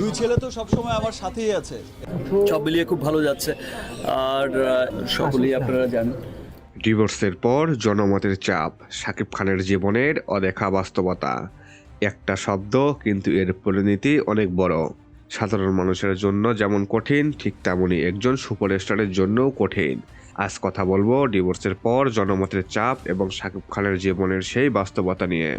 দুই ছেলে তো সবসময় আমার সাথেই আছে। সব মিলিয়ে খুব ভালো যাচ্ছে। আর সকলেই আপনারা জানেন, ডিভোর্সের পর জনমতের চাপ, শাকিব খানের জীবনের অদেখা বাস্তবতা। একটা শব্দ, কিন্তু এর পরিণতি অনেক বড়। সাধারণ মানুষের জন্য যেমন কঠিন, ঠিক তেমনই একজন সুপারস্টারের জন্যও কঠিন। আজ কথা বলবো ডিভোর্সের পর জনমতের চাপ এবং শাকিব খানের জীবনের সেই বাস্তবতা নিয়ে।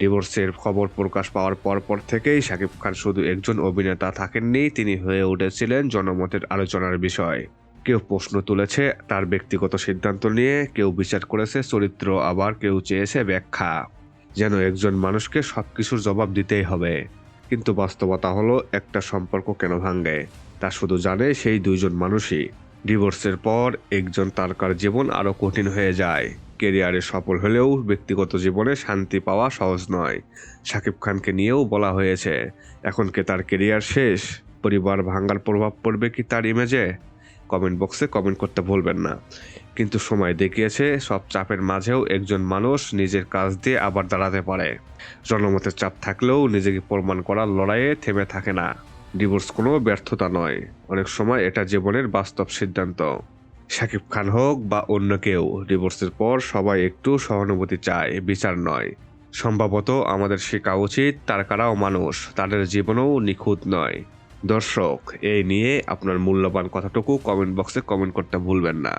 ডিভোর্সের খবর প্রকাশ পাওয়ার পর থেকেই শাকিব খান শুধু একজন অভিনেতা থাকেননি, তিনি হয়ে উঠেছিলেন জনমতের আলোচনার বিষয়। কেউ প্রশ্ন তুলেছে তার ব্যক্তিগত সিদ্ধান্ত নিয়ে, কেউ বিচার করেছে চরিত্র, আবার কেউ চেয়েছে ব্যাখ্যা, যেন একজন মানুষকে সবকিছুর জবাব দিতেই হবে। কিন্তু বাস্তবতা হলো, একটা সম্পর্ক কেন ভাঙে তা শুধু জানে সেই দুইজন মানুষই। ডিভোর্সের পর একজন তারকার জীবন আরো কঠিন হয়ে যায়। কেরিয়ারে সফল হলেও ব্যক্তিগত জীবনে শান্তি পাওয়া সহজ নয়। শাকিব খানকে নিয়েও বলা হয়েছে, এখন কি তার কেরিয়ার শেষ? পরিবার ভাঙার প্রভাব পড়বে কি তার ইমেজে? কমেন্ট বক্সে কমেন্ট করতে ভুলবেন না। কিন্তু সময় দেখিয়েছে, সব চাপের মাঝেও একজন মানুষ নিজের কাজ দিয়ে আবার দাঁড়াতে পারে। জনমতের চাপ থাকলেও নিজেকে প্রমাণ করার লড়াইয়ে থেমে থাকে না। ডিভোর্স কোনো ব্যর্থতা নয়, অনেক সময় এটা জীবনের বাস্তব সিদ্ধান্ত। শাকিব খান হোক বা অন্য কেউ, ডিভোর্সের পর সবাই একটু সহানুভূতি চায়, বিচার নয়। সম্ভবত আমাদের শেখা উচিত, তারকারাও মানুষ, তাদের জীবনও নিখুঁত নয়। দর্শক, এই নিয়ে আপনার মূল্যবান কথাটুকু কমেন্ট বক্সে কমেন্ট করতে ভুলবেন না।